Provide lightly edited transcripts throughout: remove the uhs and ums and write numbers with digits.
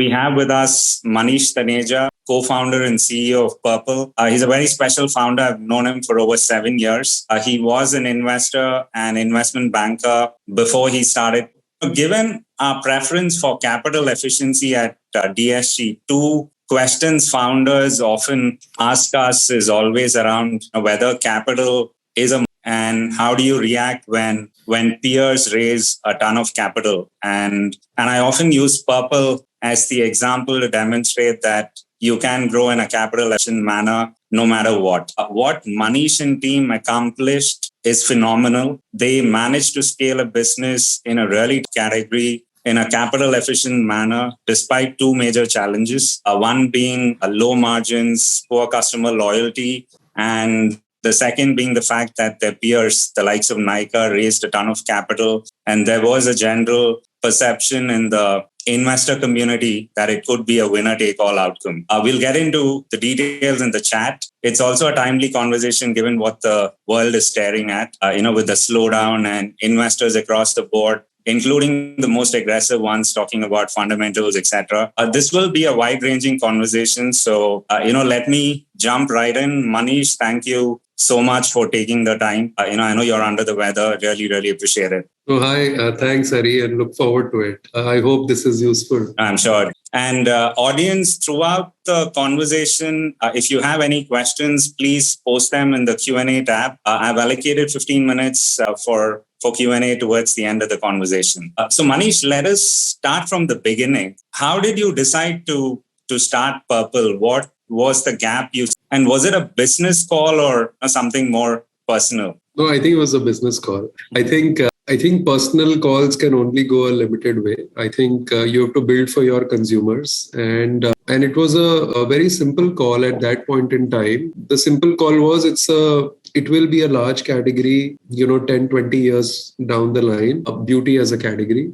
We have with us Manish Taneja, co-founder and CEO of Purplle. He's a very special founder. I've known him for over 7 years. He was an investor and investment banker before he started. Given our preference for capital efficiency at DSG, two questions founders often ask us is always around whether capital is a and how do you react when peers raise a ton of capital? And I often use Purplle as the example to demonstrate that you can grow in a capital efficient manner no matter what. What Manish and team accomplished is phenomenal. They managed to scale a business in a really category in a capital efficient manner, despite two major challenges. One being low margins, poor customer loyalty, and the second being the fact that their peers, the likes of Nykaa, raised a ton of capital. And there was a general perception in the investor community that it could be a winner-take-all outcome. We'll get into the details in the chat. It's also a timely conversation given what the world is staring at, with the slowdown and investors across the board, including the most aggressive ones talking about fundamentals, etc. This will be a wide-ranging conversation. So, let me jump right in. Manish, thank you so much for taking the time. I know you're under the weather. Really, really appreciate it. Oh, hi. Thanks, Hari, and look forward to it. I hope this is useful. I'm sure. And audience, throughout the conversation, if you have any questions, please post them in the Q&A tab. I've allocated 15 minutes for Q&A towards the end of the conversation. So Manish, let us start from the beginning. How did you decide to start Purplle? What was the gap and was it a business call or something more personal? No, I think it was a business call. I think personal calls can only go a limited way. I think you have to build for your consumers, and it was a very simple call at that point in time. The simple call was it will be a large category, 10, 20 years down the line, beauty as a category.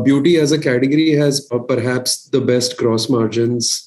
Beauty as a category has perhaps the best gross margins,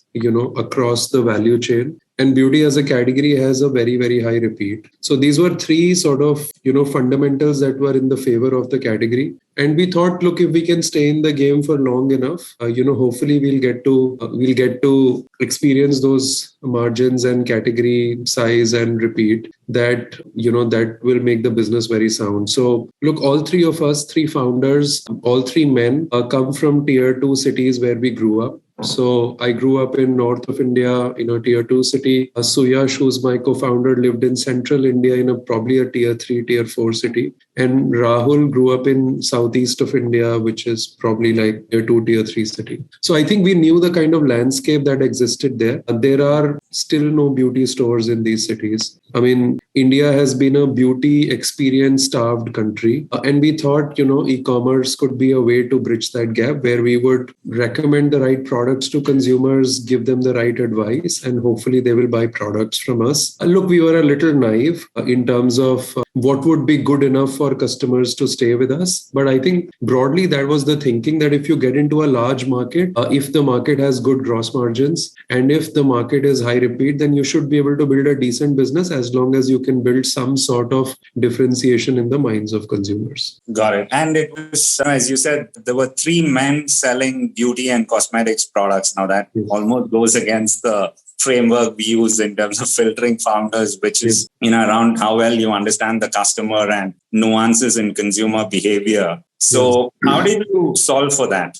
across the value chain. And beauty as a category has a very, very high repeat. So these were three sort of, fundamentals that were in the favor of the category. And we thought, look, if we can stay in the game for long enough, hopefully we'll get to experience those margins and category size and repeat that, that will make the business very sound. So look, all three of us, three founders, all three men come from tier 2 cities where we grew up. So I grew up in north of India in a tier 2 city. Suyash, who's my co-founder, lived in central India in probably a tier 3, tier 4 city. And Rahul grew up in southeast of India, which is probably like tier 2, tier 3 city. So I think we knew the kind of landscape that existed there. There are still no beauty stores in these cities. I mean, India has been a beauty experience starved country. And we thought, e-commerce could be a way to bridge that gap where we would recommend the right products to consumers, give them the right advice, and hopefully they will buy products from us. Look, we were a little naive in terms of what would be good enough for customers to stay with us. But I think broadly that was the thinking, that if you get into a large market, if the market has good gross margins and if the market is high repeat, then you should be able to build a decent business as long as you can build some sort of differentiation in the minds of consumers. Got it. And it was, as you said, there were three men selling beauty and cosmetics products. Now that almost goes against the framework we use in terms of filtering founders, which is around how well you understand the customer and nuances in consumer behavior. So how did you solve for that?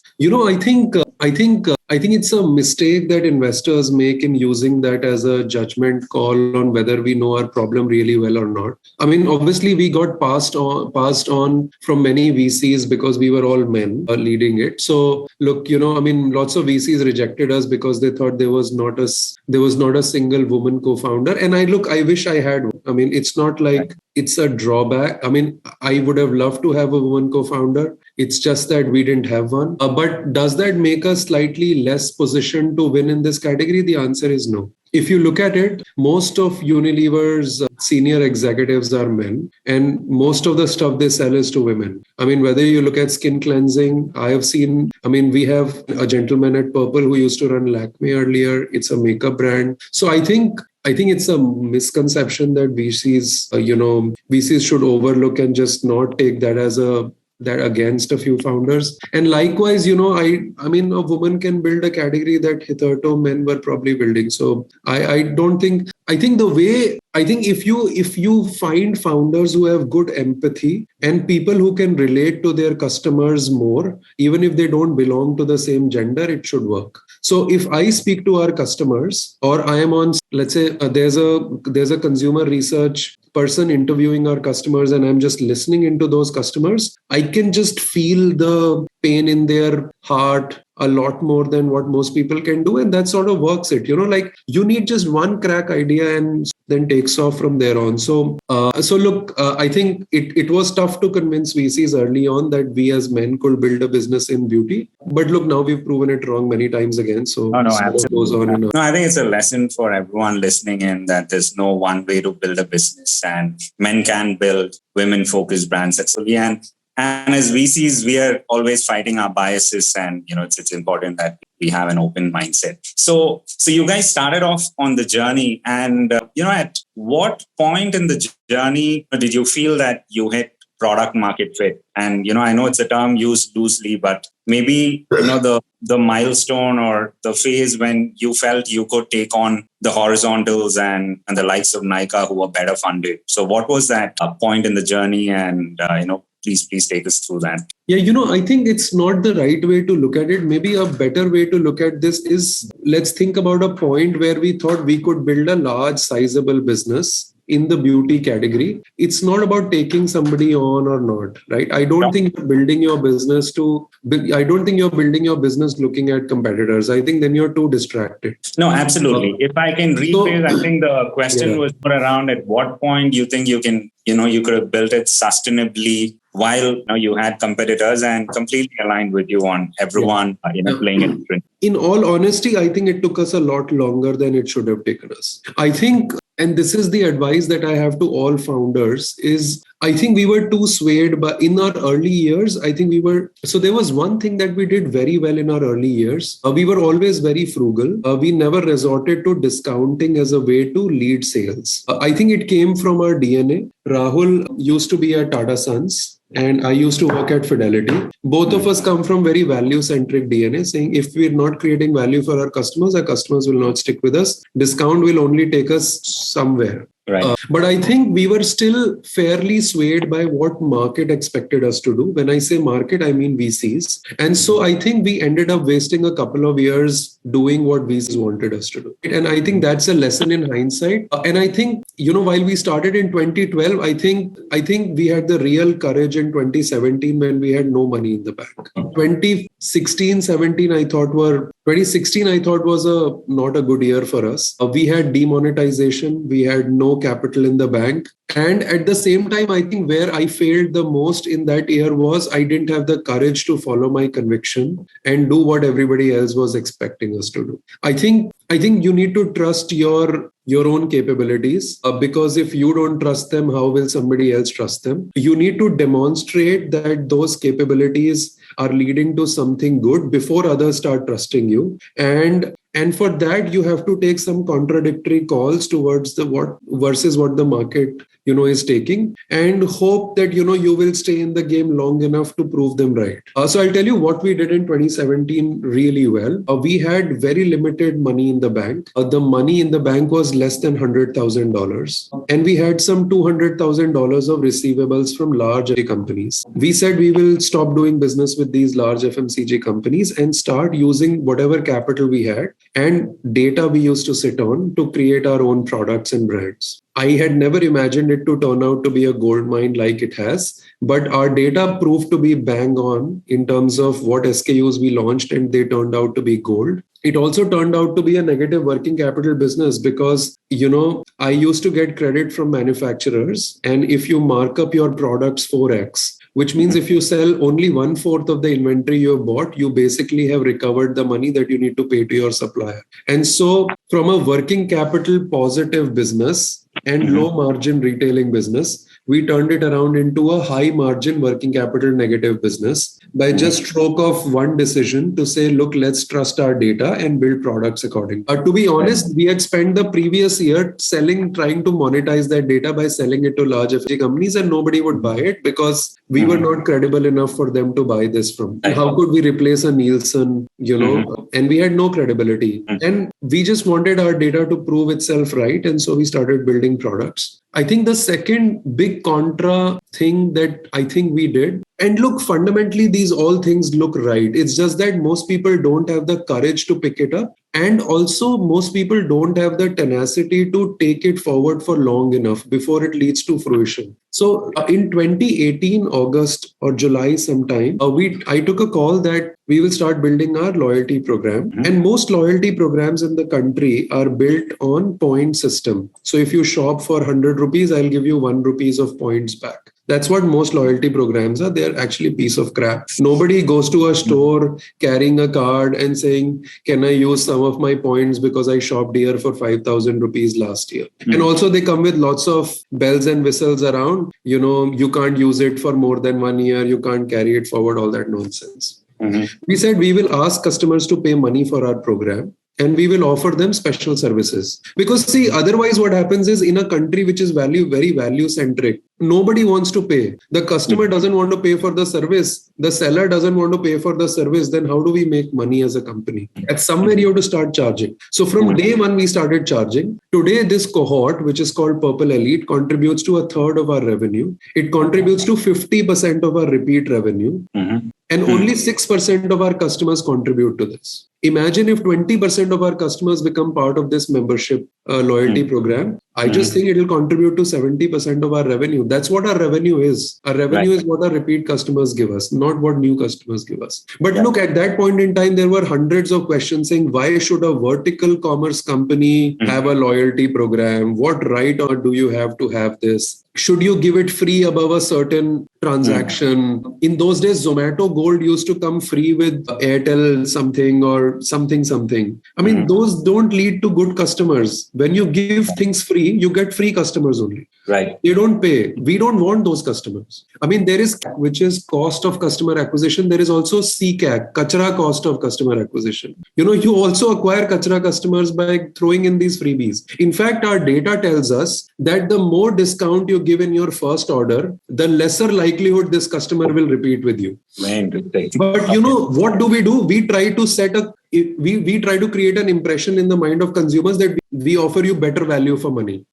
I think it's a mistake that investors make in using that as a judgment call on whether we know our problem really well or not. I mean, obviously we got passed on from many VCs because we were all men leading it. So look, lots of VCs rejected us because they thought there was not a single woman co-founder. And I wish I had one. I mean, it's not like it's a drawback. I mean, I would have loved to have a woman co-founder. It's just that we didn't have one. But does that make us slightly less positioned to win in this category? The answer is no. If you look at it, most of Unilever's senior executives are men, and most of the stuff they sell is to women. I mean, whether you look at skin cleansing, we have a gentleman at Purplle who used to run Lakme earlier. It's a makeup brand. So I think it's a misconception that VCs should overlook and just not take that as a that against a few founders. And likewise, I mean, a woman can build a category that hitherto men were probably building. So I don't think, I think the way, I think if you find founders who have good empathy and people who can relate to their customers more, even if they don't belong to the same gender, it should work. So if I speak to our customers, or I am on, let's say, there's a consumer research person interviewing our customers, and I'm just listening into those customers, I can just feel the pain in their heart a lot more than what most people can do. And that sort of works it, like you need just one crack idea and then takes off from there on. So look, I think it was tough to convince VCs early on that we as men could build a business in beauty. But look, now we've proven it wrong many times again. So no, it goes on. No, I think it's a lesson for everyone listening in that there's no one way to build a business, and men can build women-focused brands successfully. And as VCs, we are always fighting our biases, and it's important that we have an open mindset. So you guys started off on the journey, and at what point in the journey did you feel that you hit product market fit? And I know it's a term used loosely, but maybe the milestone or the phase when you felt you could take on the horizontals and the likes of Nykaa who were better funded. So what was that point in the journey? And please take us through that. Yeah, I think it's not the right way to look at it. Maybe a better way to look at this is, let's think about a point where we thought we could build a large, sizable business in the beauty category. It's not about taking somebody on or not, right? I don't think you're building your business looking at competitors. I think then you're too distracted. No, absolutely. If I can rephrase, I think the question was more around at what point you think you can, you could have built it sustainably while you had competitors and completely aligned with you on everyone playing it different. In all honesty, I think it took us a lot longer than it should have taken us. I think, and this is the advice that I have to all founders, is I think we were too swayed, but in our early years, I think so there was one thing that we did very well in our early years. We were always very frugal. We never resorted to discounting as a way to lead sales. I think it came from our DNA. Rahul used to be at Tata Sons, and I used to work at Fidelity. Both of us come from very value-centric DNA, saying if we're not creating value for our customers will not stick with us. Discount will only take us somewhere. Right. But I think we were still fairly swayed by what market expected us to do. When I say market, I mean VCs. And so I think we ended up wasting a couple of years doing what VCs wanted us to do. And I think that's a lesson in hindsight. And I think, while we started in 2012, I think we had the real courage in 2017 when we had no money in the bank. 2016 I thought was not a good year for us. We had demonetization. We had no capital in the bank. And at the same time, I think where I failed the most in that year was I didn't have the courage to follow my conviction and do what everybody else was expecting us to do. I think you need to trust your own capabilities, because if you don't trust them, how will somebody else trust them? You need to demonstrate that those capabilities are leading to something good before others start trusting you. And for that, you have to take some contradictory calls towards versus what the market, is taking, and hope that, you will stay in the game long enough to prove them right. So I'll tell you what we did in 2017 really well. We had very limited money in the bank. The money in the bank was less than $100,000. And we had some $200,000 of receivables from large companies. We said we will stop doing business with these large FMCG companies and start using whatever capital we had and data we used to sit on to create our own products and brands. I had never imagined it to turn out to be a gold mine like it has, but our data proved to be bang on in terms of what SKUs we launched, and they turned out to be gold. It also turned out to be a negative working capital business because, I used to get credit from manufacturers, and if you mark up your products 4x, which means if you sell only 1/4 of the inventory you have bought, you basically have recovered the money that you need to pay to your supplier. And so from a working capital positive business and low margin retailing business, we turned it around into a high margin working capital negative business by just stroke of one decision to say, look, let's trust our data and build products accordingly. To be honest, we had spent the previous year trying to monetize that data by selling it to large FMCG companies, and nobody would buy it because we were not credible enough for them to buy this from. How could we replace a Nielsen, and we had no credibility. And we just wanted our data to prove itself right. And so we started building products. I think the second big contra thing that I think we did, and look, fundamentally, these all things look right. It's just that most people don't have the courage to pick it up. And also, most people don't have the tenacity to take it forward for long enough before it leads to fruition. So in 2018, August or July sometime, I took a call that we will start building our loyalty program. And most loyalty programs in the country are built on point system. So if you shop for 100 rupees, I'll give you 1 rupees of points back. That's what most loyalty programs are. They're actually a piece of crap. Nobody goes to a store carrying a card and saying, can I use some of my points because I shopped here for 5,000 rupees last year? And also they come with lots of bells and whistles around. You can't use it for more than 1 year. You can't carry it forward, all that nonsense. We said we will ask customers to pay money for our program. And we will offer them special services. Because see, otherwise what happens is in a country which is very value centric, nobody wants to pay. The customer doesn't want to pay for the service. The seller doesn't want to pay for the service. Then how do we make money as a company? At somewhere you have to start charging. So from day one, we started charging. Today, this cohort, which is called Purplle Elite, contributes to 1/3 of our revenue. It contributes to 50% of our repeat revenue. And only 6% of our customers contribute to this. Imagine if 20% of our customers become part of this membership loyalty program. I just think it will contribute to 70% of our revenue. That's what our revenue is. Our revenue is what our repeat customers give us, not what new customers give us. But look, at that point in time, there were hundreds of questions saying, why should a vertical commerce company have a loyalty program? What right or do you have to have this? Should you give it free above a certain transaction? In those days, Zomato Gold used to come free with Airtel something or something. I mean, those don't lead to good customers. When you give things free, you get free customers only. Right. You don't pay. We don't want those customers. I mean, there is CAC, which is cost of customer acquisition. There is also CCAC, kachra cost of customer acquisition. You also acquire kachra customers by throwing in these freebies. In fact, our data tells us that the more discount you give in your first order, the lesser likelihood this customer will repeat with you. But what do? We try to create an impression in the mind of consumers that we offer you better value for money.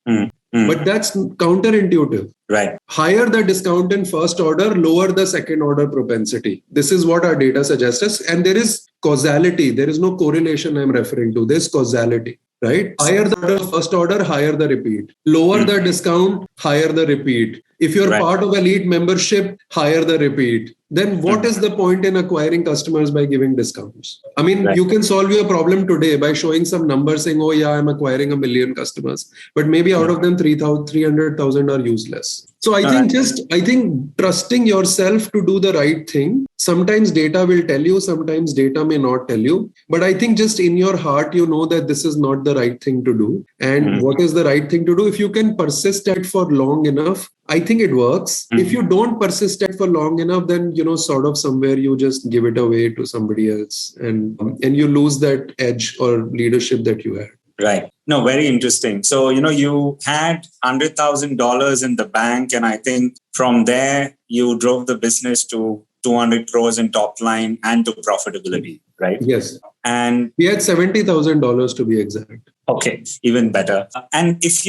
But that's counterintuitive. Right. Higher the discount in first order, lower the second order propensity. This is what our data suggests us. And there is causality. There is no correlation I'm referring to. There's causality. Right? Higher the first order, higher the repeat. Lower the discount, higher the repeat. If you're part of elite membership, higher the repeat. Then what is the point in acquiring customers by giving discounts? I mean, you can solve your problem today by showing some numbers saying, oh yeah, I'm acquiring 1 million customers. But maybe out of them, 300,000 are useless. So I think trusting yourself to do the right thing. Sometimes data will tell you, sometimes data may not tell you. But I think just in your heart, you know that this is not the right thing to do. And what is the right thing to do? If you can persist at for long enough, I think it works. If you don't persist at for long enough, then, sort of somewhere you just give it away to somebody else and you lose that edge or leadership that you had. Right. No, very interesting. So, you had $100,000 in the bank, and I think from there you drove the business to 200 crores in top line and to profitability, right? Yes. And we had $70,000 to be exact. Okay, even better. And if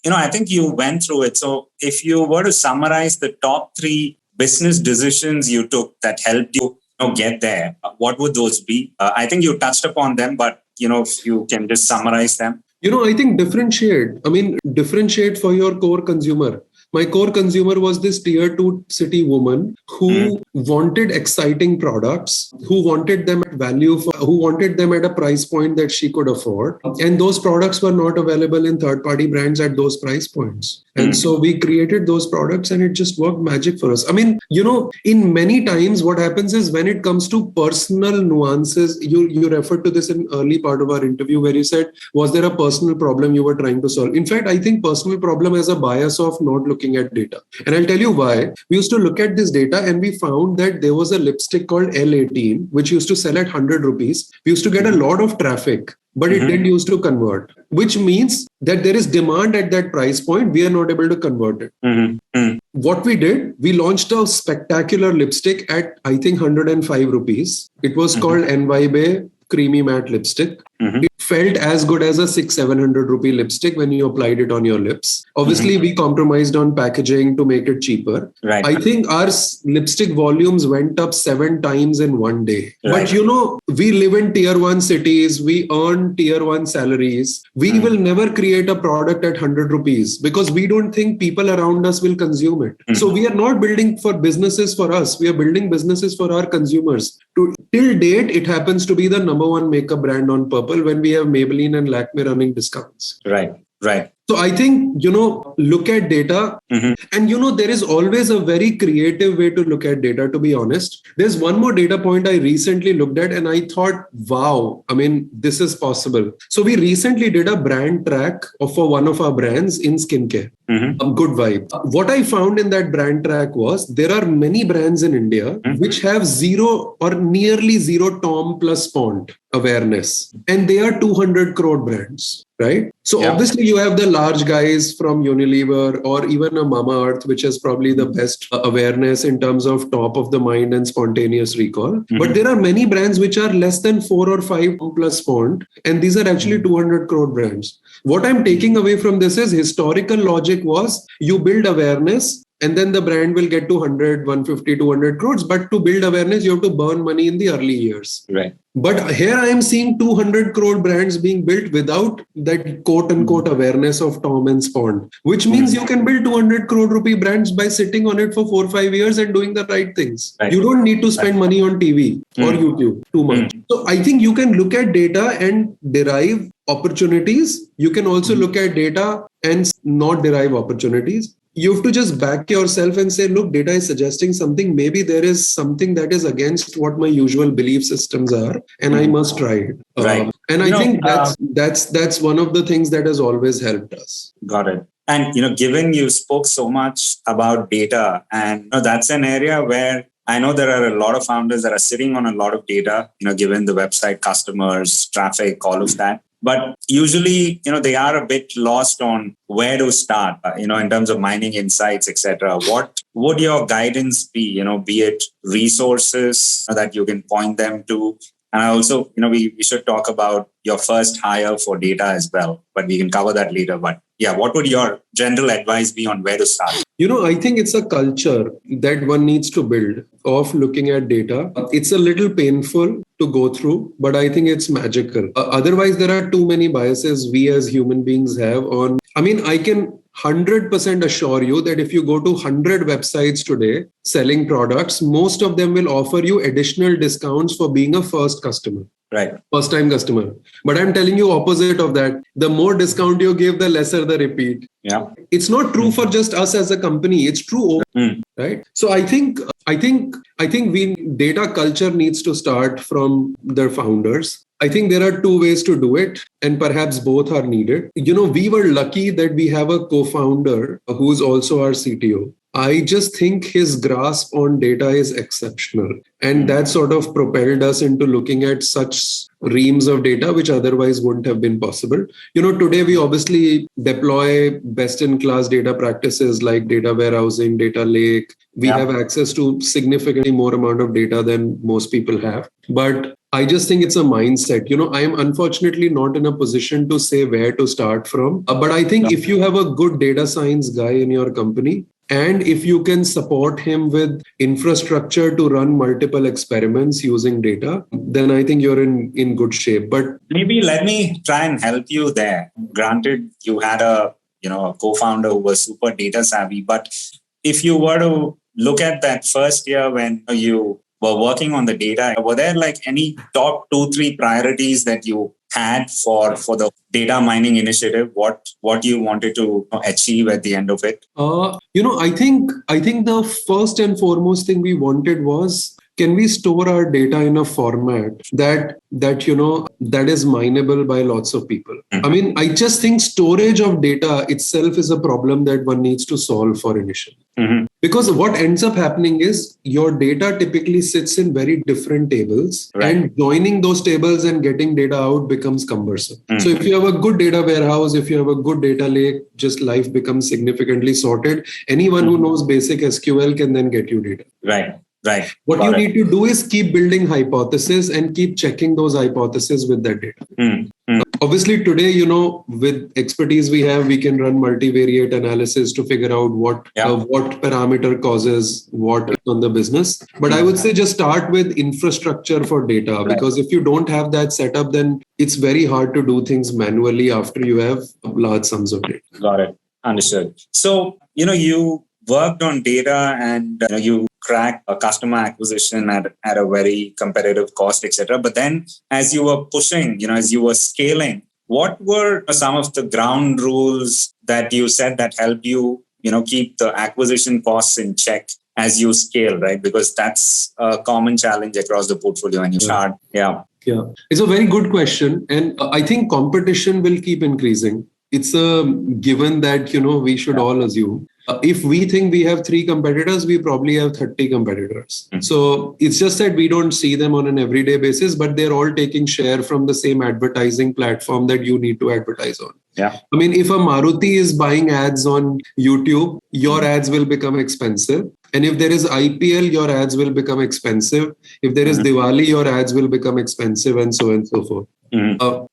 I think you went through it. So if you were to summarize the top 3 business decisions you took that helped you get there, what would those be? I think you touched upon them, but if you can just summarize them. I think differentiate for your core consumer. My core consumer was this tier 2 city woman who wanted exciting products, who wanted them at value, who wanted them at a price point that she could afford. And those products were not available in third-party brands at those price points. And so we created those products and it just worked magic for us. I mean, in many times what happens is when it comes to personal nuances, you referred to this in early part of our interview where you said, was there a personal problem you were trying to solve? In fact, I think personal problem has a bias of not looking at data. And I'll tell you why. We used to look at this data and we found that there was a lipstick called L18, which used to sell at 100 rupees. We used to get a lot of traffic. but it didn't used to convert, which means that there is demand at that price point. We are not able to convert it. What we did, we launched a spectacular lipstick at, I think, 105 rupees. It was called invaluable creamy matte lipstick. It felt as good as a 600-700 rupee lipstick when you applied it on your lips. Obviously, we compromised on packaging to make it cheaper. Right. I think our lipstick volumes went up 7 times in one day. Right. But we live in tier 1 cities. We earn tier 1 salaries. We will never create a product at 100 rupees because we don't think people around us will consume it. So we are not building for businesses for us. We are building businesses for our consumers. Till date, it happens to be the number 1 makeup brand on Purplle when we have Maybelline and Lakme running discounts. Right. So I think, look at data. And, there is always a very creative way to look at data, to be honest. There's one more data point I recently looked at and I thought, wow, this is possible. So we recently did a brand track for one of our brands in skincare. Good Vibe. What I found in that brand track was there are many brands in India which have zero or nearly zero Tom plus Pond awareness. And they are 200 crore brands. Right? So obviously you have the large guys from Unilever or even a Mamaearth, which has probably the best awareness in terms of top of the mind and spontaneous recall. But there are many brands which are less than 4 or 5 plus font. And these are actually 200 crore brands. What I'm taking away from this is historical logic was you build awareness and then the brand will get to 100, 150, 200 crores. But to build awareness, you have to burn money in the early years. Right. But here I am seeing 200 crore brands being built without that quote unquote awareness of Tom and Pond, which means you can build 200 crore rupee brands by sitting on it for 4 or 5 years and doing the right things. Right. You don't need to spend money on TV or YouTube too much. So I think you can look at data and derive opportunities. You can also look at data and not derive opportunities. You have to just back yourself and say, look, data is suggesting something. Maybe there is something that is against what my usual belief systems are, and I must try it. Right. And I think that's one of the things that has always helped us. Got it. And, given you spoke so much about data, and that's an area where I know there are a lot of founders that are sitting on a lot of data, given the website, customers, traffic, all of that. But usually, they are a bit lost on where to start, in terms of mining insights, etc. What would your guidance be, be it resources that you can point them to? And also, we should talk about your first hire for data as well, but we can cover that later. But yeah, what would your general advice be on where to start? I think it's a culture that one needs to build of looking at data. It's a little painful to go through, but I think it's magical. Otherwise, there are too many biases we as human beings have on. I can 100% assure you that if you go to 100 websites today selling products, most of them will offer you additional discounts for being a first customer. Right. First time customer. But I'm telling you opposite of that. The more discount you give, the lesser the repeat. Yeah. It's not true for just us as a company. It's true. Right. So I think data culture needs to start from the founders. I think there are 2 ways to do it, and perhaps both are needed. We were lucky that we have a co-founder who's also our CTO. I just think his grasp on data is exceptional. And that sort of propelled us into looking at such reams of data, which otherwise wouldn't have been possible. Today we obviously deploy best-in-class data practices like data warehousing, data lake. We have access to significantly more amount of data than most people have. But I just think it's a mindset. I am unfortunately not in a position to say where to start from. But I think if you have a good data science guy in your company, and if you can support him with infrastructure to run multiple experiments using data, then I think you're in good shape. But maybe let me try and help you there. Granted, you had a co-founder who was super data savvy, but if you were to look at that first year when you were working on the data, were there any top 2-3 priorities that you had for the data mining initiative? What you wanted to achieve at the end of it? I think the first and foremost thing we wanted was can we store our data in a format that is mineable by lots of people? I mean, I just think storage of data itself is a problem that one needs to solve for initially. Because what ends up happening is your data typically sits in very different tables, and joining those tables and getting data out becomes cumbersome. So if you have a good data warehouse, if you have a good data lake, just life becomes significantly sorted. Anyone who knows basic SQL can then get you data. Right. What you need to do is keep building hypotheses and keep checking those hypotheses with that data. Obviously, today, with expertise we have, we can run multivariate analysis to figure out what parameter causes what on the business. But I would say just start with infrastructure for data, because if you don't have that set up, then it's very hard to do things manually after you have large sums of data. Got it. Understood. So, you worked on data and you cracked a customer acquisition at a very competitive cost, etc. But then as you were pushing, as you were scaling, what were some of the ground rules that you said that helped you, keep the acquisition costs in check as you scale, right? Because that's a common challenge across the portfolio when you start. Yeah. It's a very good question. And I think competition will keep increasing. It's a given that, we should all assume. If we think we have 3 competitors, we probably have 30 competitors. So it's just that we don't see them on an everyday basis, but they're all taking share from the same advertising platform that you need to advertise on. Yeah. I mean, if a Maruti is buying ads on YouTube, your ads will become expensive. And if there is IPL, your ads will become expensive. If there is Diwali, your ads will become expensive, and so on and so forth.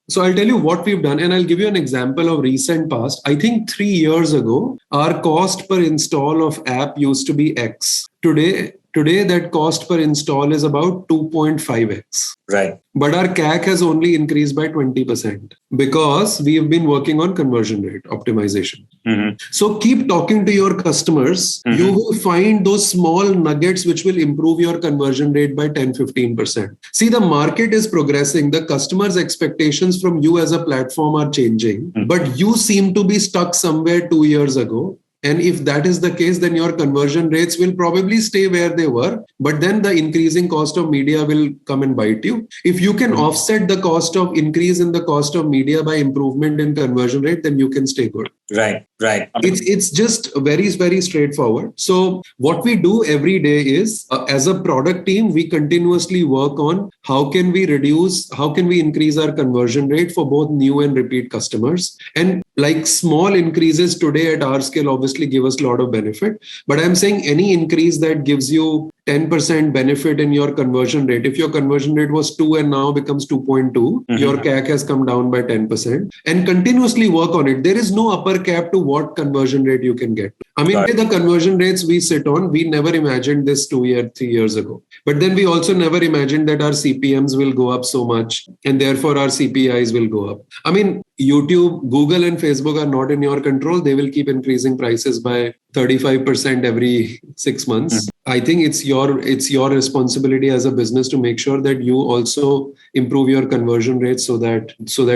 So I'll tell you what we've done, and I'll give you an example of recent past. I think 3 years ago, our cost per install of app used to be X. Today, that cost per install is about 2.5x. Right. But our CAC has only increased by 20% because we've been working on conversion rate optimization. So keep talking to your customers. You will find those small nuggets which will improve your conversion rate by 10-15%. See, the market is progressing. The customer's expectations from you as a platform are changing, but you seem to be stuck somewhere 2 years ago. And if that is the case, then your conversion rates will probably stay where they were, but then the increasing cost of media will come and bite you. If you can offset the cost of increase in the cost of media by improvement in conversion rate, then you can stay good. Right. It's just very, very straightforward. So what we do every day is, as a product team, we continuously work on how can we increase our conversion rate for both new and repeat customers. And like small increases today at our scale obviously give us a lot of benefit. But I'm saying any increase that gives you 10% benefit in your conversion rate. If your conversion rate was 2 and now becomes 2.2, your CAC has come down by 10%, and continuously work on it. There is no upper cap to what conversion rate you can get. I mean, the conversion rates we sit on, we never imagined this 3 years ago. But then we also never imagined that our CPMs will go up so much and therefore our CPIs will go up. I mean, YouTube, Google and Facebook are not in your control. They will keep increasing prices by 35% every 6 months. I think it's your responsibility as a business to make sure that you also improve your conversion rates so that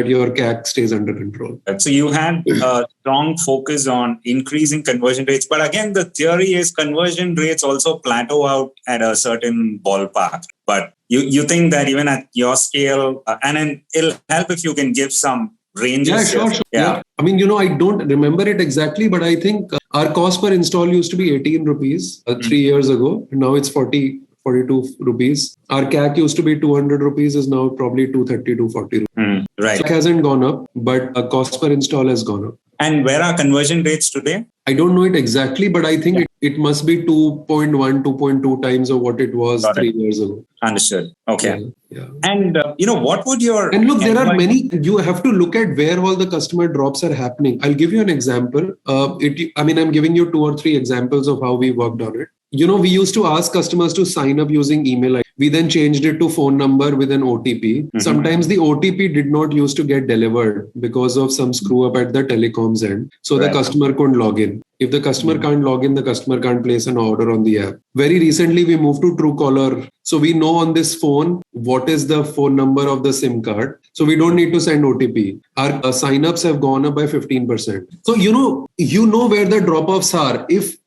your CAC stays under control. So you had a strong focus on increasing conversion rates, but again, the theory is conversion rates also plateau out at a certain ballpark. But you think that even at your scale, and then it'll help if you can give some ranges. Sure. Yeah. I mean, I don't remember it exactly, but I think our cost per install used to be 18 rupees 3 years ago. Now it's 42 rupees. Our CAC used to be 200 rupees, is now probably 230, 240 rupees. Right. So it hasn't gone up, but cost per install has gone up. And where are conversion rates today? I don't know it exactly, but I think it must be 2.1, 2.2 times of what it was 3 years ago. Understood. Okay. Yeah. And, what would your... And look, there are many, you have to look at where all the customer drops are happening. I'll give you an example. I'm giving you 2 or 3 examples of how we worked on it. We used to ask customers to sign up using email. We then changed it to phone number with an OTP. Sometimes the OTP did not used to get delivered because of some screw up at the telecoms end. So the customer couldn't log in. If the customer can't log in, the customer can't place an order on the app. Very recently, we moved to Truecaller. So we know on this phone, what is the phone number of the SIM card. So we don't need to send OTP. Our signups have gone up by 15%. So, you know where the drop-offs are. If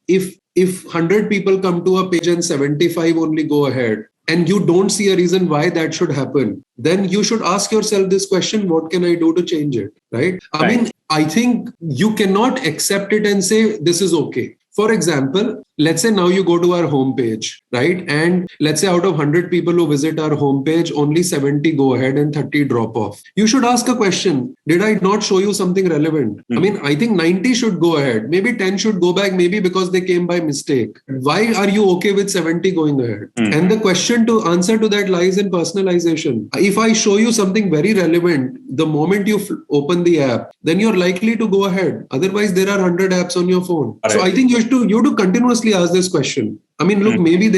100 people come to a page and 75 only go ahead, and you don't see a reason why that should happen, then you should ask yourself this question: what can I do to change it? Right? I mean, I think you cannot accept it and say this is okay. For example, let's say now you go to our homepage, right? And let's say out of 100 people who visit our homepage, only 70 go ahead and 30 drop off. You should ask a question: did I not show you something relevant? I mean, I think 90 should go ahead. Maybe 10 should go back, maybe because they came by mistake. Why are you okay with 70 going ahead? And the question to answer to that lies in personalization. If I show you something very relevant, the moment you open the app, then you're likely to go ahead. Otherwise, there are 100 apps on your phone. So I think you have to continuously ask this question. I mean, look, maybe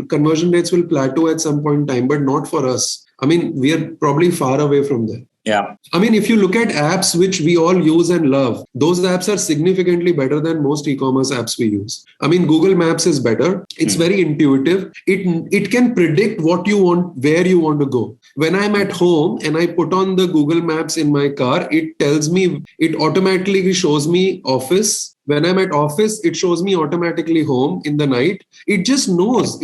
conversion rates will plateau at some point in time, but not for us. I mean, we are probably far away from there. Yeah. I mean, if you look at apps which we all use and love, those apps are significantly better than most e-commerce apps we use. I mean, Google Maps is better. It's very intuitive. It can predict what you want, where you want to go. When I'm at home and I put on the Google Maps in my car, it automatically shows me office. When I'm at office, it shows me automatically home in the night. It just knows.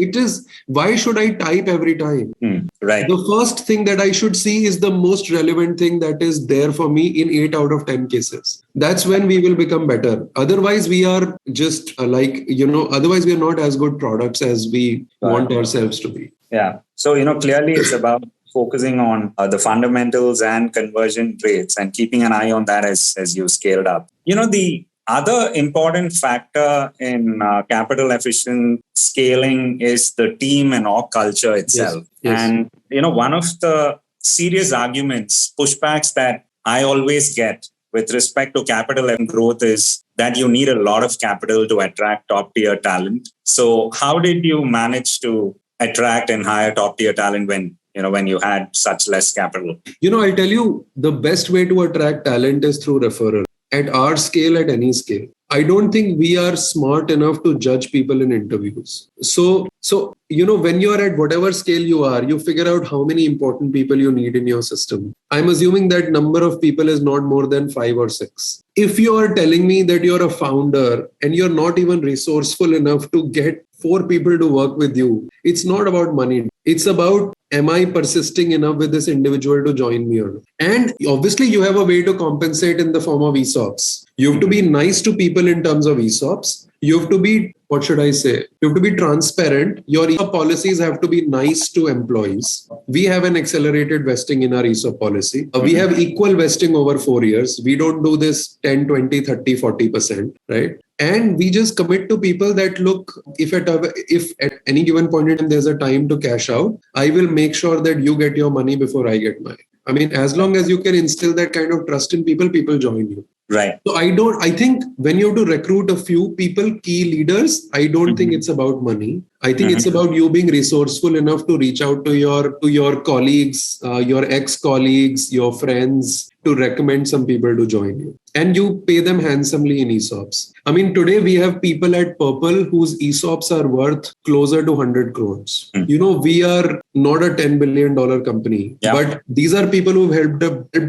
Why should I type every time? Right. The first thing that I should see is the most relevant thing that is there for me in 8 out of 10 cases. That's when we will become better. Otherwise, we are just otherwise we are not as good products as we want ourselves to be. Yeah. So, clearly it's about focusing on the fundamentals and conversion rates and keeping an eye on that as you scaled up. The other important factor in capital efficient scaling is the team and org culture itself. Yes. And, one of the serious arguments, pushbacks that I always get with respect to capital and growth is that you need a lot of capital to attract top tier talent. So how did you manage to attract and hire top tier talent when you had such less capital? I'll tell you, the best way to attract talent is through referral. At our scale, at any scale, I don't think we are smart enough to judge people in interviews. So when you're at whatever scale you are, you figure out how many important people you need in your system. I'm assuming that number of people is not more than 5 or 6. If you are telling me that you're a founder and you're not even resourceful enough to get 4 people to work with you, it's not about money. It's about, am I persisting enough with this individual to join me or not? And obviously, you have a way to compensate in the form of ESOPs. You have to be nice to people in terms of ESOPs. You have to be, you have to be transparent. Your ESOP policies have to be nice to employees. We have an accelerated vesting in our ESOP policy. We have equal vesting over 4 years. We don't do this 10, 20, 30, 40%, right? And we just commit to people that, look, if at any given point in time there's a time to cash out, I will make sure that you get your money before I get mine. I mean, as long as you can instill that kind of trust in people, people join you. Right. So I think when you have to recruit a few people, key leaders, I don't think it's about money. I think it's about you being resourceful enough to reach out to your colleagues, your ex-colleagues, your friends, to recommend some people to join you. And you pay them handsomely in ESOPs. I mean, today we have people at Purplle whose ESOPs are worth closer to 100 crores. We are not a $10 billion company, but these are people who've helped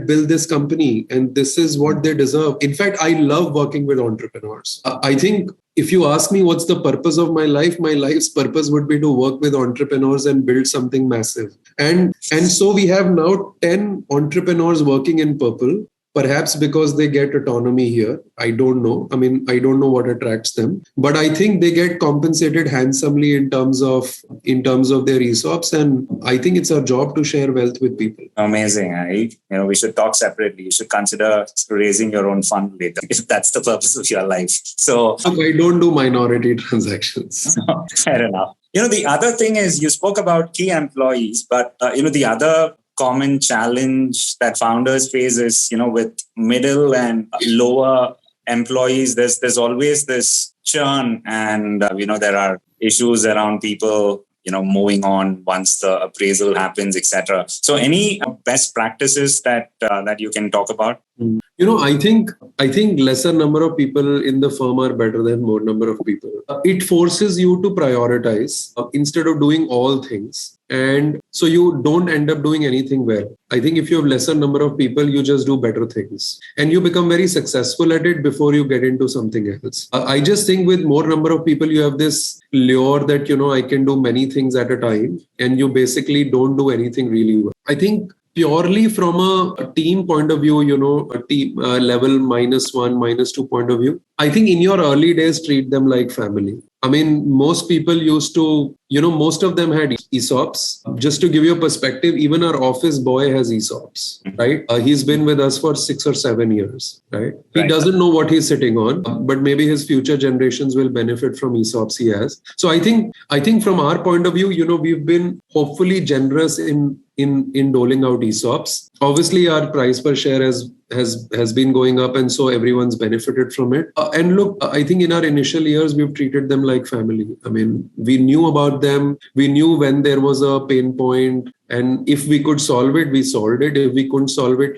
build this company, and this is what they deserve. In fact, I love working with entrepreneurs. I think if you ask me what's the purpose of my life's purpose would be to work with entrepreneurs and build something massive. And so we have now 10 entrepreneurs working in Purplle, perhaps because they get autonomy here. I don't know. I mean, I don't know what attracts them, but I think they get compensated handsomely in terms of their ESOPs. And I think it's our job to share wealth with people. Amazing. We should talk separately. You should consider raising your own fund later if that's the purpose of your life. So I don't do minority transactions. Fair enough. The other thing is you spoke about key employees, but the other common challenge that founders face is, with middle and lower employees, there's always this churn, and there are issues around people moving on once the appraisal happens, etc. So any best practices that you can talk about? I think lesser number of people in the firm are better than more number of people. It forces you to prioritize. Instead of doing all things, And so you don't end up doing anything well. I think if you have lesser number of people, you just do better things and you become very successful at it before you get into something else. I just think with more number of people, you have this lure that, I can do many things at a time, and you basically don't do anything really well. I think purely from a team point of view, a team level -1, -2 point of view, I think in your early days, treat them like family. I mean, most people used to, most of them had ESOPs. Just to give you a perspective, even our office boy has ESOPs, right? He's been with us for 6 or 7 years, right? He doesn't know what he's sitting on, but maybe his future generations will benefit from ESOPs he has. So I think from our point of view, we've been hopefully generous in doling out ESOPs. Obviously, our price per share has been going up, and so everyone's benefited from it. And look, I think in our initial years, we've treated them like family. I mean, we knew about them. We knew when there was a pain point, and if we could solve it, we solved it. If we couldn't solve it,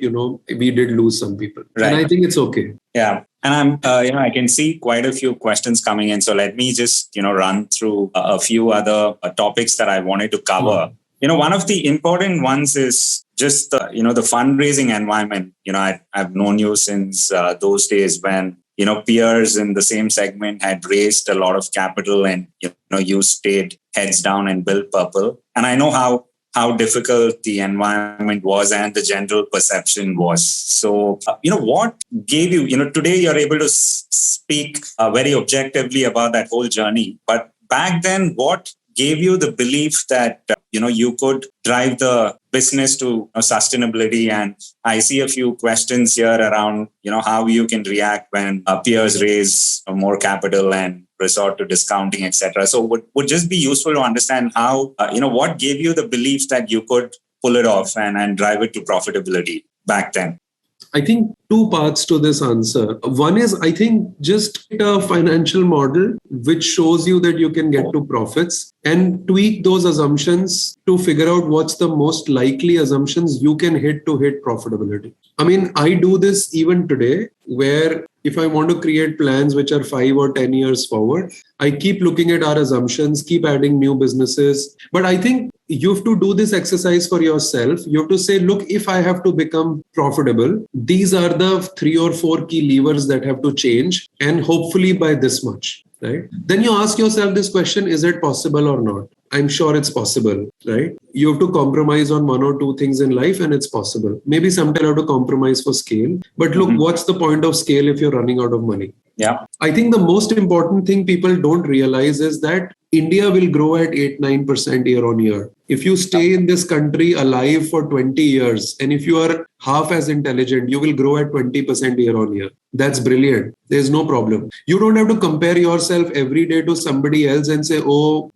we did lose some people. Right. And I think it's okay. Yeah. And I can see quite a few questions coming in. So let me just, run through a few other topics that I wanted to cover. One of the important ones is just the fundraising environment. I've known you since those days when, peers in the same segment had raised a lot of capital, and, you stayed heads down and built Purplle. And I know how difficult the environment was and the general perception was. So, what gave you, today you're able to speak very objectively about that whole journey. But back then, what gave you the belief that you could drive the business to sustainability? And I see a few questions here around how you can react when peers raise more capital and resort to discounting, etc. So would just be useful to understand how what gave you the belief that you could pull it off and drive it to profitability back then. I think two parts to this answer. One is, I think, just a financial model which shows you that you can get to profits and tweak those assumptions to figure out what's the most likely assumptions you can hit to hit profitability. I mean, I do this even today, where if I want to create plans which are 5 or 10 years forward, I keep looking at our assumptions, keep adding new businesses. But I think you have to do this exercise for yourself. You have to say, look, if I have to become profitable, these are the 3 or 4 key levers that have to change, and hopefully by this much, right? Then you ask yourself this question, is it possible or not? I'm sure it's possible, right? You have to compromise on 1 or 2 things in life, and it's possible. Maybe sometimes you have to compromise for scale. But look, what's the point of scale if you're running out of money? Yeah. I think the most important thing people don't realize is that India will grow at 8-9% year on year. If you stay in this country alive for 20 years, and if you are half as intelligent, you will grow at 20% year on year. That's brilliant. There's no problem. You don't have to compare yourself every day to somebody else and say, oh,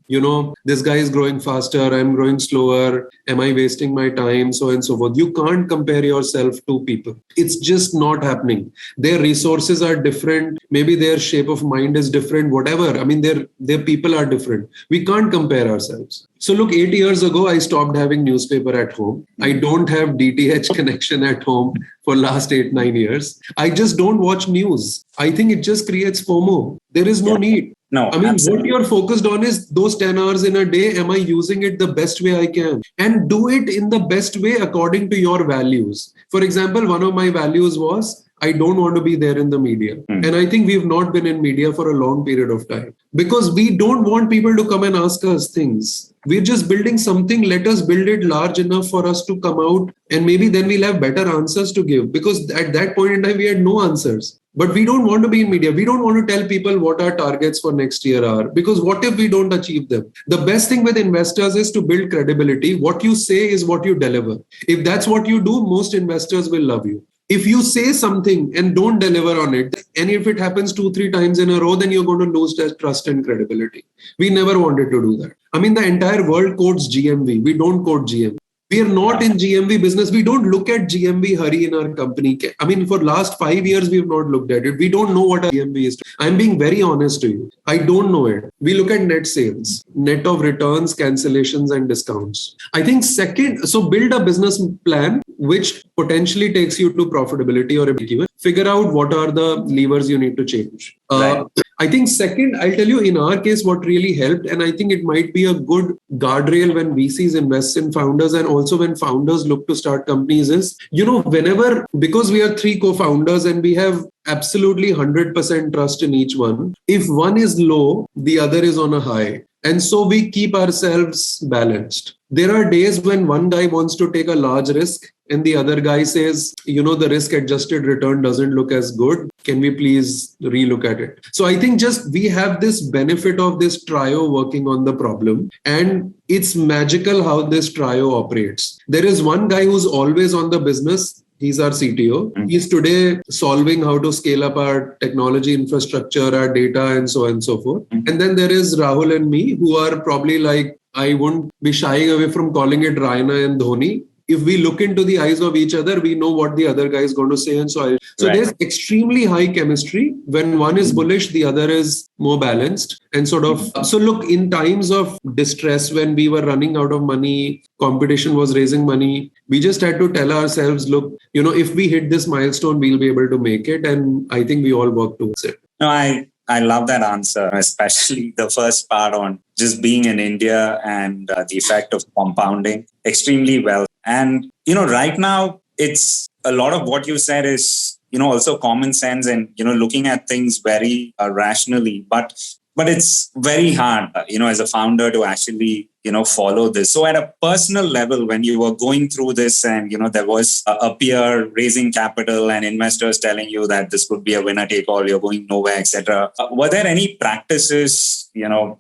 this guy is growing faster, I'm growing slower. Am I wasting my time? So and so forth. You can't compare yourself to people. It's just not happening. Their resources are different. Maybe their shape of mind is different, whatever. I mean, their people are different. We can't compare ourselves. So look, 8 years ago, I stopped having newspaper at home. I don't have DTH connection at home for last 8-9 years. I just don't watch news. I think it just creates FOMO. There is no need. No, I mean, absolutely. what you're focused on is those 10 hours in a day. Am I using it the best way I can? And do it in the best way according to your values. For example, one of my values was, I don't want to be there in the media. And I think we've not been in media for a long period of time because we don't want people to come and ask us things. We're just building something. Let us build it large enough for us to come out, and maybe then we'll have better answers to give, because at that point in time, we had no answers. But we don't want to be in media. We don't want to tell people what our targets for next year are, because what if we don't achieve them? The best thing with investors is to build credibility. What you say is what you deliver. If that's what you do, most investors will love you. If you say something and don't deliver on it, and if it happens 2-3 times in a row, then you're going to lose that trust and credibility. We never wanted to do that. I mean, the entire world quotes GMV. We don't quote GMV. We are not in GMV business. We don't look at GMV hurry in our company. I mean, for last 5 years, we've not looked at it. We don't know what our GMV is. I'm being very honest to you. I don't know it. We look at net sales, net of returns, cancellations, and discounts. I think second, so build a business plan which potentially takes you to profitability or a break even. Figure out what are the levers you need to change. Right. I think second, I'll tell you in our case what really helped, and I think it might be a good guardrail when VCs invest in founders and also when founders look to start companies is, whenever, because we are three co-founders and we have absolutely 100% trust in each one. If one is low, the other is on a high. And so we keep ourselves balanced. There are days when one guy wants to take a large risk and the other guy says, the risk adjusted return doesn't look as good. Can we please relook at it? So I think just we have this benefit of this trio working on the problem. And it's magical how this trio operates. There is one guy who's always on the business. He's our CTO. He's today solving how to scale up our technology infrastructure, our data, and so on and so forth. And then there is Rahul and me, who are probably like, I wouldn't be shying away from calling it Raina and Dhoni. If we look into the eyes of each other, we know what the other guy is going to say. And so there's extremely high chemistry. When one is bullish, the other is more balanced. And sort of, so look, in times of distress, when we were running out of money, competition was raising money, we just had to tell ourselves, look, if we hit this milestone, we'll be able to make it. And I think we all work towards it. No, I love that answer, especially the first part on just being in India and the effect of compounding extremely well. And, right now, it's a lot of what you said is, also common sense and, looking at things very rationally. But it's very hard, as a founder to actually, follow this. So at a personal level, when you were going through this and, there was a peer raising capital and investors telling you that this could be a winner take all, you're going nowhere, etc. Were there any practices,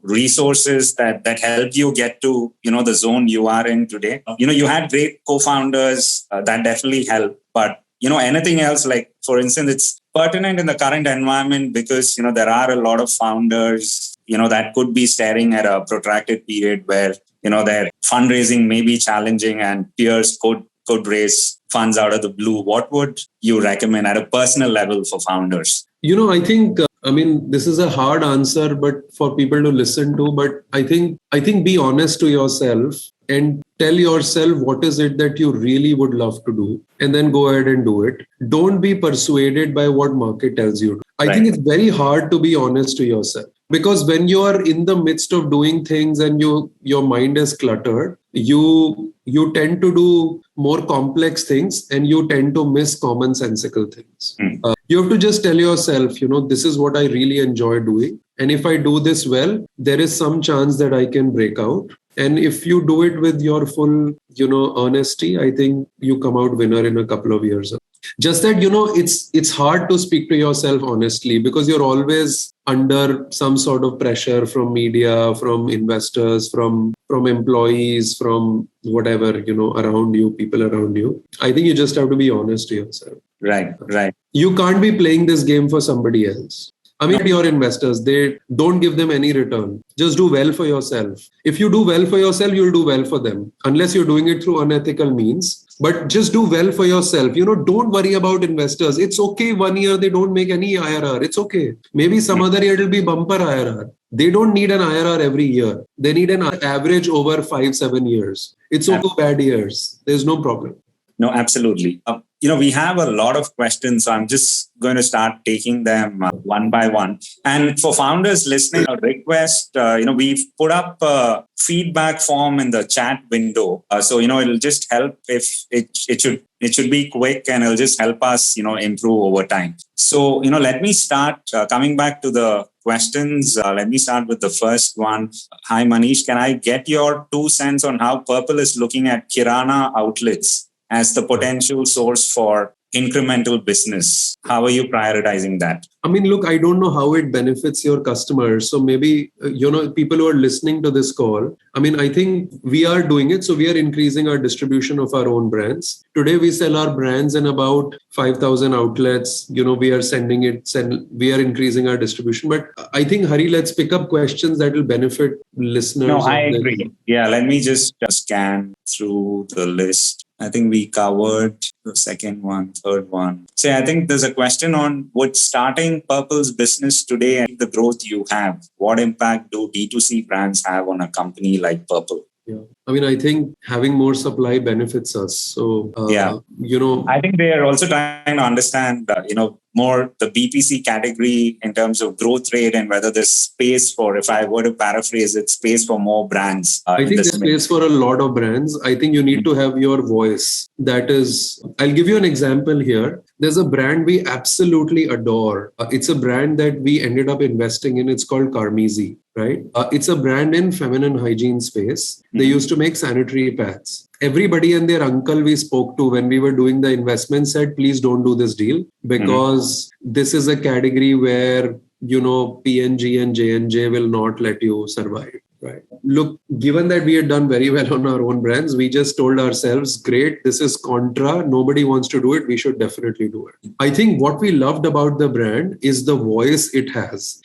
resources that helped you get to, the zone you are in today? You had great co-founders that definitely helped, but anything else, like, for instance, it's pertinent in the current environment because, there are a lot of founders, that could be staring at a protracted period where, their fundraising may be challenging and peers could raise funds out of the blue. What would you recommend at a personal level for founders? I think, this is a hard answer, but for people to listen to, but I think be honest to yourself and tell yourself what is it that you really would love to do and then go ahead and do it. Don't be persuaded by what market tells you. I think it's very hard to be honest to yourself because when you are in the midst of doing things and your mind is cluttered, you tend to do more complex things and you tend to miss commonsensical things. You have to just tell yourself, this is what I really enjoy doing. And if I do this well, there is some chance that I can break out. And if you do it with your full, honesty, I think you come out winner in a couple of years. Just that, it's hard to speak to yourself honestly because you're always under some sort of pressure from media, from investors, from employees, from whatever, around you, people around you. I think you just have to be honest to yourself. Right. You can't be playing this game for somebody else. Your investors, they don't give them any return. Just do well for yourself. If you do well for yourself, you'll do well for them. Unless you're doing it through unethical means. But just do well for yourself. Don't worry about investors. It's okay 1 year they don't make any IRR. It's okay. Maybe some other year it'll be bumper IRR. They don't need an IRR every year. They need an average over 5-7 years. It's okay bad years. There's no problem. No, absolutely. We have a lot of questions, so I'm just going to start taking them one by one. And for founders listening, a request, we've put up a feedback form in the chat window. So, it'll just help if it should be quick and it'll just help us, improve over time. So, let me start coming back to the questions. Let me start with the first one. Hi, Manish. Can I get your 2 cents on how Purplle is looking at Kirana outlets as the potential source for incremental business? How are you prioritizing that? Look, I don't know how it benefits your customers. So maybe, people who are listening to this call, I think we are doing it. So we are increasing our distribution of our own brands. Today, we sell our brands in about 5,000 outlets. We are we are increasing our distribution. But I think, Hari, let's pick up questions that will benefit listeners. No, I agree. Yeah, let me just scan through the list. I think we covered the second one, third one. So I think there's a question on would starting Purpple's business today and the growth you have, what impact do D2C brands have on a company like Purplle? Yeah. I mean, I think having more supply benefits us. So, I think they are also trying to understand, more the BPC category in terms of growth rate and whether there's space for, if I were to paraphrase it, space for more brands. I think there's space for a lot of brands. I think you need to have your voice. That is, I'll give you an example here. There's a brand we absolutely adore. It's a brand that we ended up investing in. It's called Carmezy, right? It's a brand in feminine hygiene space. They used to make sanitary pads. Everybody and their uncle we spoke to when we were doing the investment said, please don't do this deal because this is a category where, P&G and J&J will not let you survive. Right. Look, given that we had done very well on our own brands, we just told ourselves, great, this is contra. Nobody wants to do it. We should definitely do it. I think what we loved about the brand is the voice it has.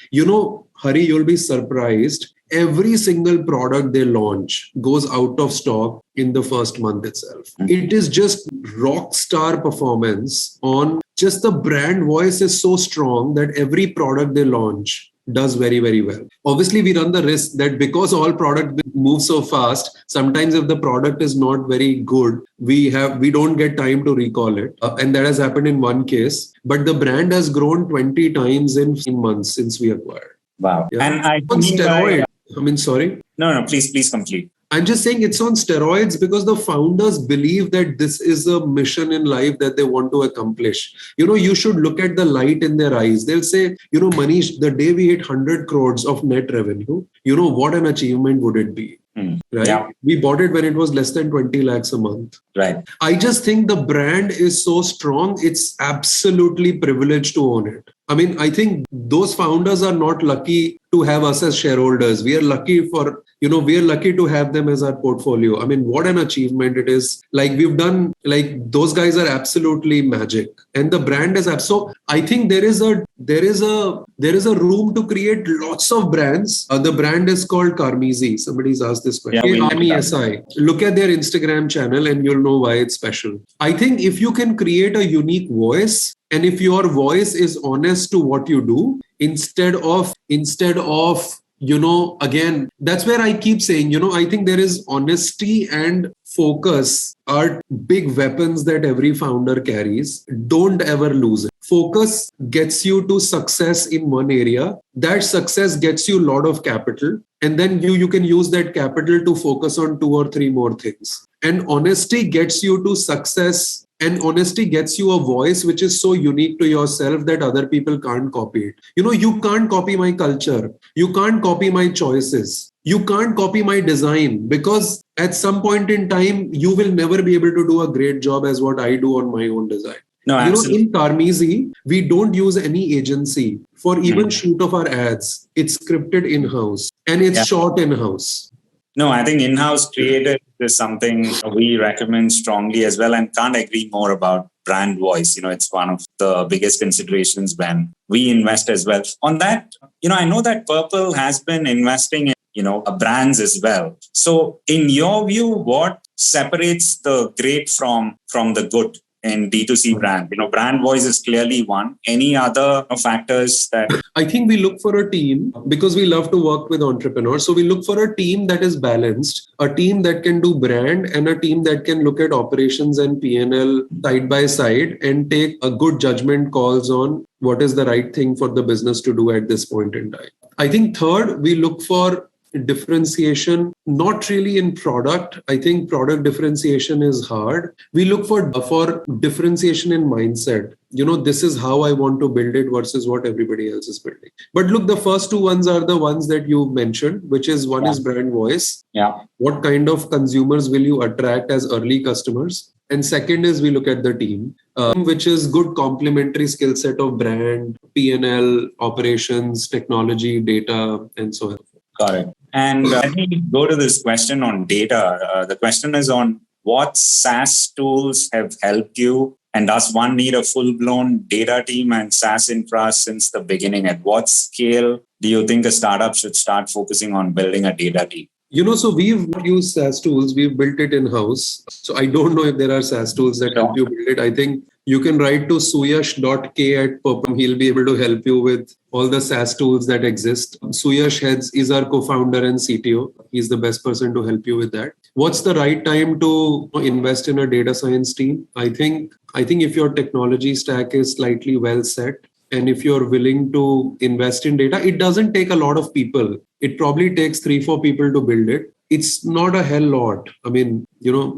Hari, you'll be surprised. Every single product they launch goes out of stock in the first month itself. It is just rock star performance on just the brand voice is so strong that every product they launch does very, very well. Obviously, we run the risk that because all product moves so fast, sometimes if the product is not very good, we don't get time to recall it. And that has happened in one case. But the brand has grown 20 times in months since we acquired. Wow. Yeah. And I on steroid. Sorry. No, please complete. I'm just saying it's on steroids because the founders believe that this is a mission in life that they want to accomplish. You should look at the light in their eyes. They'll say, Manish, the day we hit 100 crores of net revenue, what an achievement would it be? Right? Yeah. We bought it when it was less than 20 lakhs a month. Right. I just think the brand is so strong. It's absolutely privileged to own it. I think those founders are not lucky to have us as shareholders. We are lucky to have them as our portfolio. What an achievement it is. We've done, those guys are absolutely magic. And the brand is so I think there is a room to create lots of brands. The brand is called Carmezy. Somebody's asked this question. MESI. Look at their Instagram channel and you'll know why it's special. I think if you can create a unique voice, and if your voice is honest to what you do, instead of, again, that's where I keep saying, I think there is honesty and focus are big weapons that every founder carries. Don't ever lose it. Focus gets you to success in one area. That success gets you a lot of capital. And then you can use that capital to focus on 2 or 3 more things. And honesty gets you to success. And honesty gets you a voice which is so unique to yourself that other people can't copy it. You can't copy my culture. You can't copy my choices. You can't copy my design because at some point in time, you will never be able to do a great job as what I do on my own design. No, absolutely. In Carmezy, we don't use any agency for even shoot of our ads. It's scripted in-house and it's shot in-house. No, I think in-house creative is something we recommend strongly as well, and can't agree more about brand voice. It's one of the biggest considerations when we invest as well. On that, I know that Purplle has been investing in, brands as well. So in your view, what separates the great from the good in D2C brand? Brand voice is clearly one. Any other factors that... I think we look for a team because we love to work with entrepreneurs. So we look for a team that is balanced, a team that can do brand and a team that can look at operations and P&L side by side and take a good judgment calls on what is the right thing for the business to do at this point in time. I think third, we look for differentiation, not really in product. I think product differentiation is hard. We look for differentiation in mindset. This is how I want to build it versus what everybody else is building. But look, the first 2 ones are the ones that you mentioned, which is one is brand voice. Yeah. What kind of consumers will you attract as early customers? And second is we look at the team, which is good complementary skill set of brand, P&L, operations, technology, data, and so on. Got it. And let me go to this question on data. The question is on what SaaS tools have helped you, and does one need a full-blown data team and SaaS infra since the beginning? At what scale do you think a startup should start focusing on building a data team? So we've used SaaS tools. We've built it in-house. So I don't know if there are SaaS tools that help you build it. I think You can write to suyash.k@Purplle. He'll be able to help you with all the SaaS tools that exist. Suyash is our co-founder and CTO. He's the best person to help you with that. What's the right time to invest in a data science team? I think if your technology stack is slightly well set, and if you're willing to invest in data, it doesn't take a lot of people. It probably takes 3-4 people to build it. It's not a hell lot. I mean,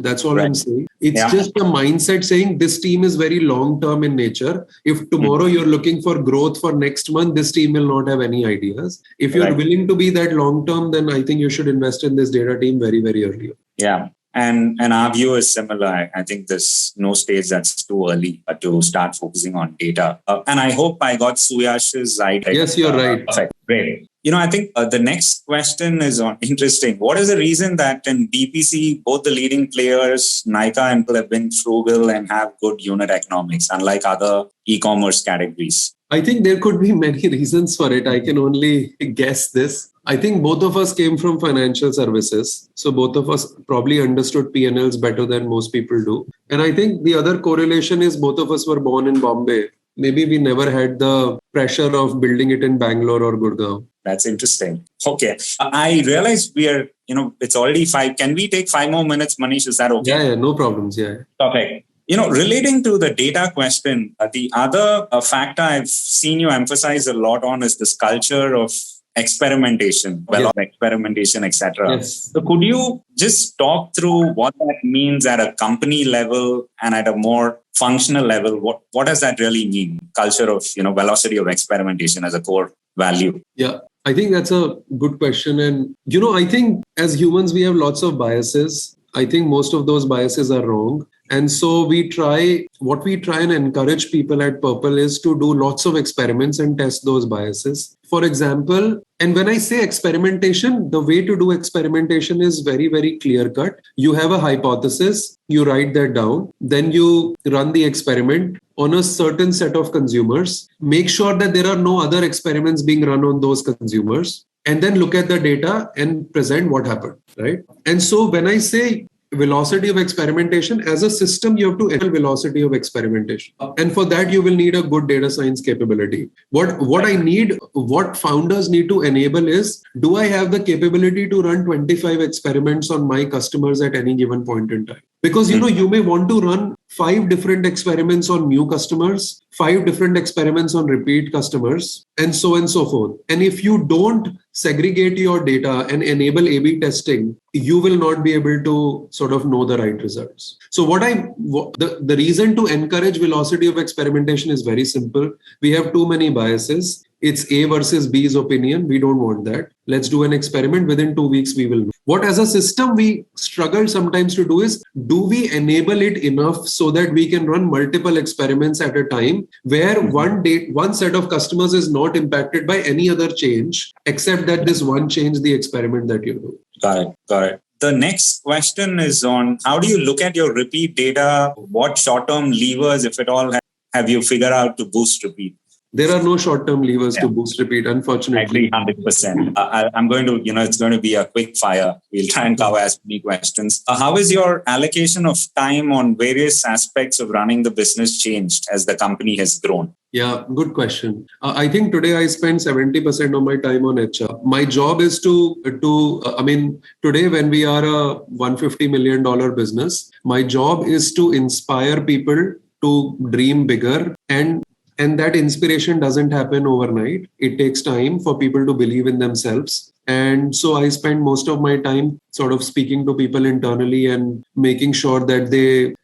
that's all I'm saying. It's just a mindset saying this team is very long-term in nature. If tomorrow you're looking for growth for next month, this team will not have any ideas. If you're willing to be that long-term, then I think you should invest in this data team very, very early. Yeah. And our view is similar. I think there's no stage that's too early to start focusing on data. And I hope I got Suyash's right. Yes, you're right. Perfect. Great. I think the next question is interesting. What is the reason that in BPC, both the leading players, Nykaa and Purplle, have been frugal and have good unit economics, unlike other e-commerce categories? I think there could be many reasons for it. I can only guess this. I think both of us came from financial services. So both of us probably understood P&Ls better than most people do. And I think the other correlation is both of us were born in Bombay. Maybe we never had the pressure of building it in Bangalore or Gurgaon. That's interesting. Okay. I realize we are, it's already 5. Can we take 5 more minutes, Manish? Is that okay? Yeah, no problems. Yeah. Perfect. Relating to the data question, the other factor I've seen you emphasize a lot on is this culture of experimentation, experimentation, etc. Yes. So could you just talk through what that means at a company level and at a more functional level? What does that really mean? Culture of, velocity of experimentation as a core value. Yeah. I think that's a good question. And, I think as humans, we have lots of biases. I think most of those biases are wrong. And so what we try and encourage people at Purplle is to do lots of experiments and test those biases. For example, and when I say experimentation, the way to do experimentation is very, very clear cut. You have a hypothesis, you write that down, then you run the experiment on a certain set of consumers, make sure that there are no other experiments being run on those consumers, and then look at the data and present what happened, right? And so when I say velocity of experimentation, as a system, you have to enable velocity of experimentation. And for that, you will need a good data science capability. What founders need to enable is, do I have the capability to run 25 experiments on my customers at any given point in time? Because, you may want to run 5 different experiments on new customers, 5 different experiments on repeat customers, and so on and so forth. And if you don't segregate your data and enable A/B testing, you will not be able to sort of know the right results. So the reason to encourage velocity of experimentation is very simple. We have too many biases. It's A versus B's opinion. We don't want that. Let's do an experiment. Within 2 weeks, we will know. What as a system we struggle sometimes to do is, do we enable it enough so that we can run multiple experiments at a time where one set of customers is not impacted by any other change, except that this one change, the experiment that you do. Got it. The next question is on how do you look at your repeat data? What short-term levers, if at all, have you figured out to boost repeat? There are no short-term levers to boost repeat, unfortunately. I agree 100%. I'm going to, it's going to be a quick fire. We'll try and cover as many questions. How is your allocation of time on various aspects of running the business changed as the company has grown? Yeah, good question. I think today I spend 70% of my time on HR. My job is today when we are a $150 million business, my job is to inspire people to dream bigger, and that inspiration doesn't happen overnight. It takes time for people to believe in themselves. And so I spend most of my time sort of speaking to people internally and making sure that they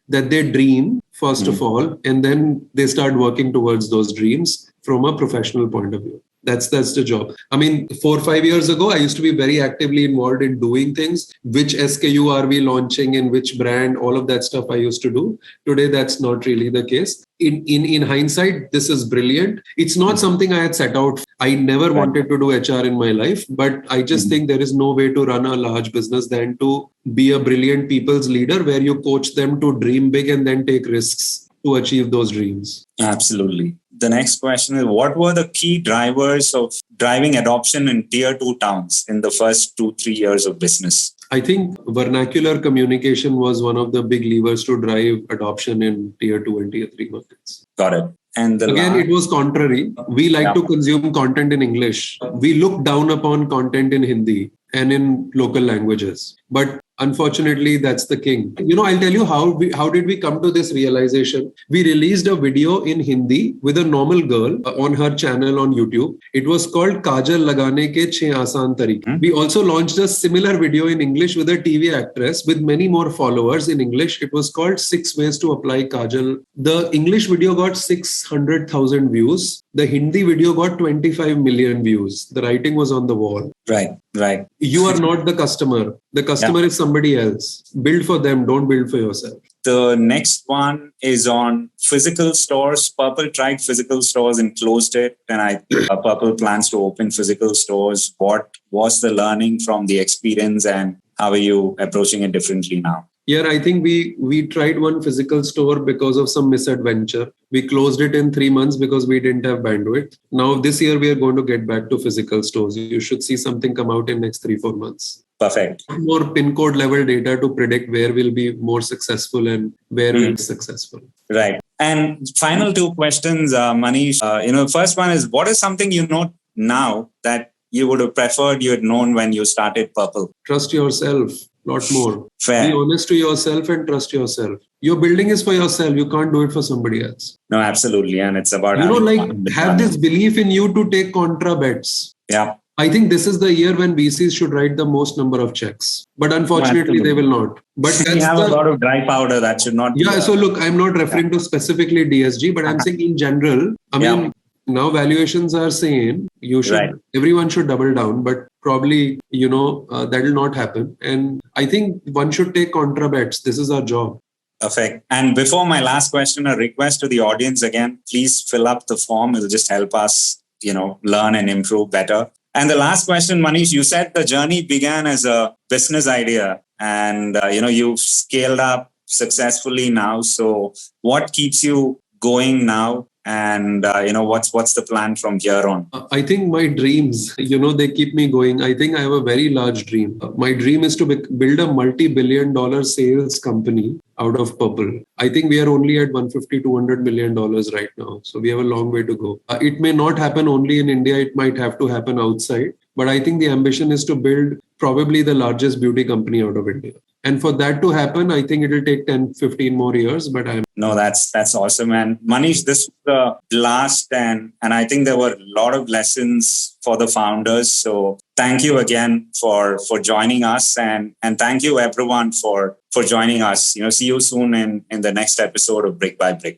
dream, first of all, and then they start working towards those dreams from a professional point of view. That's the job. 4 or 5 years ago, I used to be very actively involved in doing things. Which SKU are we launching in which brand? All of that stuff I used to do. Today, that's not really the case. In hindsight, this is brilliant. It's not something I had set out. I never wanted to do HR in my life, but I just think there is no way to run a large business than to be a brilliant people's leader where you coach them to dream big and then take risks to achieve those dreams. Absolutely. the next question is, what were the key drivers of driving adoption in tier 2 towns in the first 2-3 years of business? I think vernacular communication was one of the big levers to drive adoption in tier 2 and tier 3 markets. Got it. And again, it was contrary. We like to consume content in English. We look down upon content in Hindi and in local languages. But unfortunately, that's the king. I'll tell you how did we come to this realization. We released a video in Hindi with a normal girl on her channel on YouTube. It was called Kajal Lagane Ke 6 Aasan Tareeke. We also launched a similar video in English with a TV actress with many more followers in English. It was called 6 Ways to Apply Kajal. The English video got 600,000 views. The Hindi video got 25 million views. The writing was on the wall. Right. You are not the customer. The customer is somebody else. Build for them. Don't build for yourself. The next one is on physical stores. Purplle tried physical stores and closed it. And Purplle plans to open physical stores. What was the learning from the experience and how are you approaching it differently now? Yeah, I think we tried one physical store because of some misadventure. We closed it in 3 months because we didn't have bandwidth. Now this year we are going to get back to physical stores. You should see something come out in next 3-4 months. Perfect. More pin code level data to predict where we'll be more successful and where we'll be successful. Right. And final 2 questions, Manish. First one is, what is something you know now that you would have preferred you had known when you started Purplle? Trust yourself. Lot more. Fair. Be honest to yourself and trust yourself. Your building is for yourself. You can't do it for somebody else. No, absolutely. And it's about have this belief in you to take contra bets. Yeah. I think this is the year when VCs should write the most number of checks. But unfortunately, they will not. But we have a lot of dry powder that should not be. Yeah, so look, I'm not referring to specifically DSG, but I'm saying in general, now valuations are saying everyone should double down, but probably, that will not happen. And I think one should take contra bets. This is our job. Perfect. And before my last question, a request to the audience again, please fill up the form. It'll just help us, learn and improve better. And the last question, Manish, you said the journey began as a business idea and, you've scaled up successfully now. So what keeps you going now? And, what's the plan from here on? I think my dreams, they keep me going. I think I have a very large dream. My dream is to build a multi-billion-dollar sales company out of Purplle. I think we are only at $150-200 million right now. So we have a long way to go. It may not happen only in India. It might have to happen outside. But I think the ambition is to build probably the largest beauty company out of India. And for that to happen, I think it will take 10-15 more years. But No, that's awesome. And Manish, this was the last and I think there were a lot of lessons for the founders. So thank you again for joining us and thank you everyone for joining us. See you soon in the next episode of Brick by Brick.